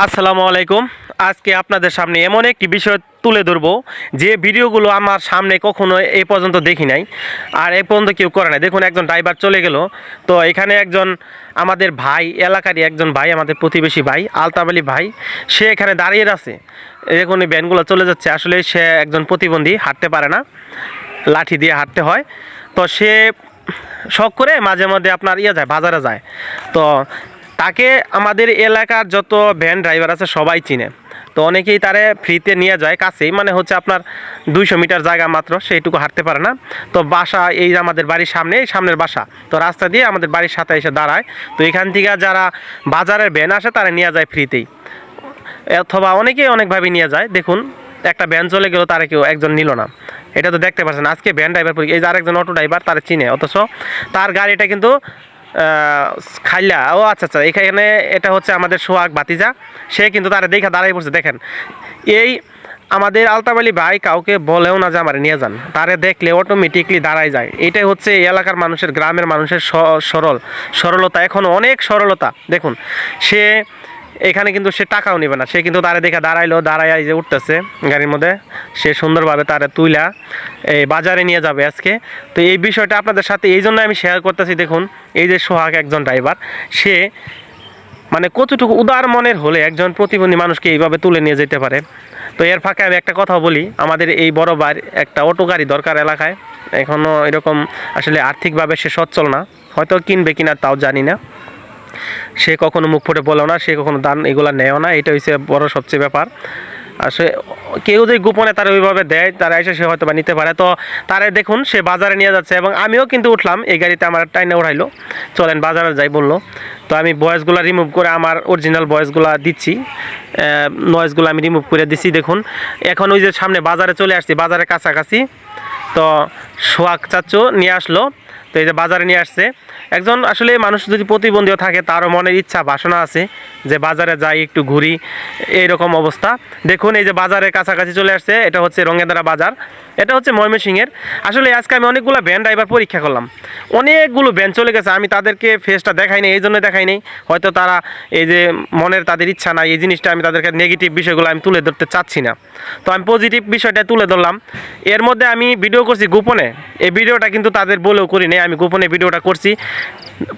আসসালামু আলাইকুম। আজকে আপনাদের সামনে এমন একটি বিষয় তুলে ধরবো যে ভিডিওগুলো আমার সামনে কখনো এই পর্যন্ত দেখি নাই, আর এই পর্যন্ত কেউ করে নাই। দেখুন, একজন ড্রাইভার চলে গেল। তো এখানে একজন আমাদের ভাই, এলাকারই একজন ভাই, আমাদের প্রতিবেশী ভাই, আলতাফ আলী ভাই, সে এখানে দাঁড়িয়ে আছে। দেখুন, এই ভ্যানগুলো চলে যাচ্ছে। আসলে সে একজন প্রতিবন্ধী, হাঁটতে পারে না, লাঠি দিয়ে হাঁটতে হয়। তো সে শখ করে মাঝে মধ্যে আপনার যায়, বাজারে যায়। তো তাকে আমাদের এলাকার যত ভ্যান ড্রাইভার আছে সবাই চিনে। তো অনেকেই তারে ফ্রিতে নিয়ে যায়, কাছেই, মানে হচ্ছে আপনার 200 মিটার জায়গা মাত্র, সেইটুকু হাঁটতে পারে না। তো বাসা এই আমাদের বাড়ির সামনে, এই সামনের বাসা, তো রাস্তা দিয়ে আমাদের বাড়ির সাথে এসে দাঁড়ায়। তো এখান থেকে যারা বাজারের ভ্যান আসে তারা নিয়ে যায় ফ্রিতেই, অথবা অনেকেই অনেকভাবে নিয়ে যায়। দেখুন, একটা ভ্যান চলে গেল, তারা কেউ একজন নিল না। এটা তো দেখতে পাচ্ছেন, আজকে ভ্যান ড্রাইভার, এই যে আরেকজন অটো ড্রাইভার, তারা চিনে, অথচ তার গাড়িটা কিন্তু খাইলা। ও আচ্ছা আচ্ছা, এখানে এটা হচ্ছে আমাদের সোহাগ ভাতিজা, সে কিন্তু তারা দেখা দাঁড়াই পড়ছে। দেখেন, এই আমাদের আলতাফ আলী ভাই কাউকে বলেও না যে আমার নিয়ে যান, তারে দেখলে অটোমেটিকলি দাঁড়ায় যায়। এটাই হচ্ছে এই এলাকার মানুষের, গ্রামের মানুষের সরলতা, এখন অনেক সরলতা। দেখুন, সে এখানে কিন্তু সে টাকাও নেবে না, সে কিন্তু তারে দেখে দাঁড়াইলো, দাঁড়ায় যে উঠতেছে গাড়ির মধ্যে, সে সুন্দরভাবে তারে তুইলা এই বাজারে নিয়ে যাবে আজকে। তো এই বিষয়টা আপনাদের সাথে এই জন্য আমি শেয়ার করতেছি। দেখুন, এই যে সোহাগ একজন ড্রাইভার, সে মানে কতটুকু উদার মনের হলে একজন প্রতিবন্ধী মানুষকে এইভাবে তুলে নিয়ে যেতে পারে। তো এর ফাঁকে আমি একটা কথা বলি, আমাদের এই বড় ভাই একটা অটো গাড়ি দরকার এলাকায়। এখনও এরকম আসলে আর্থিকভাবে সে সচ্ছল না, হয়তো কিনবে কিনা তাও জানি না। সে কখনো মুখ ফুটে বলো না, সে কখনো দান এগুলো নেয়ও না। এটা হচ্ছে বড় সবচেয়ে ব্যাপার। আর সে কেউ যদি গোপনে তারা ওইভাবে দেয়, তারা এসে সে হয়তো বা নিতে পারে। তো তারে দেখুন, সে বাজারে নিয়ে যাচ্ছে, এবং আমিও কিন্তু উঠলাম এই গাড়িতে, আমার টাইনে উঠাইলো, চলেন বাজারে যাই বললো। তো আমি ভয়েসগুলো রিমুভ করে আমার অরিজিনাল ভয়েসগুলো দিচ্ছি, নয়েজগুলো আমি রিমুভ করে দিচ্ছি। দেখুন, এখন ওই যে সামনে বাজারে চলে আসছি, বাজারের কাছাকাছি। তো সোহাগ চাচু নিয়ে আসলো। তো এই যে বাজারে নিয়ে আসছে একজন, আসলে মানুষ যদি প্রতিবন্ধীও থাকে, তারও মনের ইচ্ছা, বাসনা আছে যে বাজারে যাই, একটু ঘুরি, এইরকম অবস্থা। দেখুন, এই যে বাজারের কাছাকাছি চলে আসছে, এটা হচ্ছে রঙেদারা বাজার, এটা হচ্ছে ময়মনসিংহের। আসলে আজকে আমি অনেকগুলো ভ্যান ড্রাইভার পরীক্ষা করলাম, অনেকগুলো ভ্যান চলে গেছে। আমি তাদেরকে ফেসটা দেখাই নাই, এই জন্য দেখাই নেই, হয়তো তারা এই যে মনের তাদের ইচ্ছা নাই, এই জিনিসটা আমি তাদেরকে নেগেটিভ বিষয়গুলো আমি তুলে ধরতে চাচ্ছি না। তো আমি পজিটিভ বিষয়টা তুলে ধরলাম। এর মধ্যে আমি ভিডিও করছি গোপনে, এই ভিডিওটা কিন্তু তাদের বলেও করি নাই, আমি গোপনে ভিডিওটা করছি।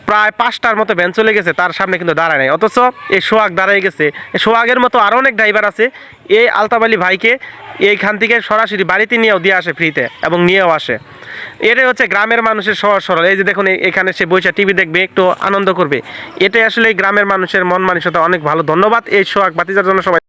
প্রায় 5টার মতো ভ্যান চলে গেছে, তার সামনে কিন্তু দাঁড়ায় নাই, অথচ এই সোহাগ দাঁড়ায় গেছে। এই সোহাগের মতো আরও অনেক ড্রাইভার আছে। এই আলতাফ আলী ভাইকে এইখান থেকে সরাসরি বাড়িতে নিয়েও দিয়ে আসে ফ্রিতে, এবং নিয়েও আসে। এটাই হচ্ছে গ্রামের মানুষের সহজ সরল। এই যে দেখুন, এখানে সে বৈশা টিভি দেখবে, একটু আনন্দ করবে। এটাই আসলে গ্রামের মানুষের মন মানসিকতা অনেক ভালো। ধন্যবাদ এই সোহাগ ভাতিজার জন্য সবাই।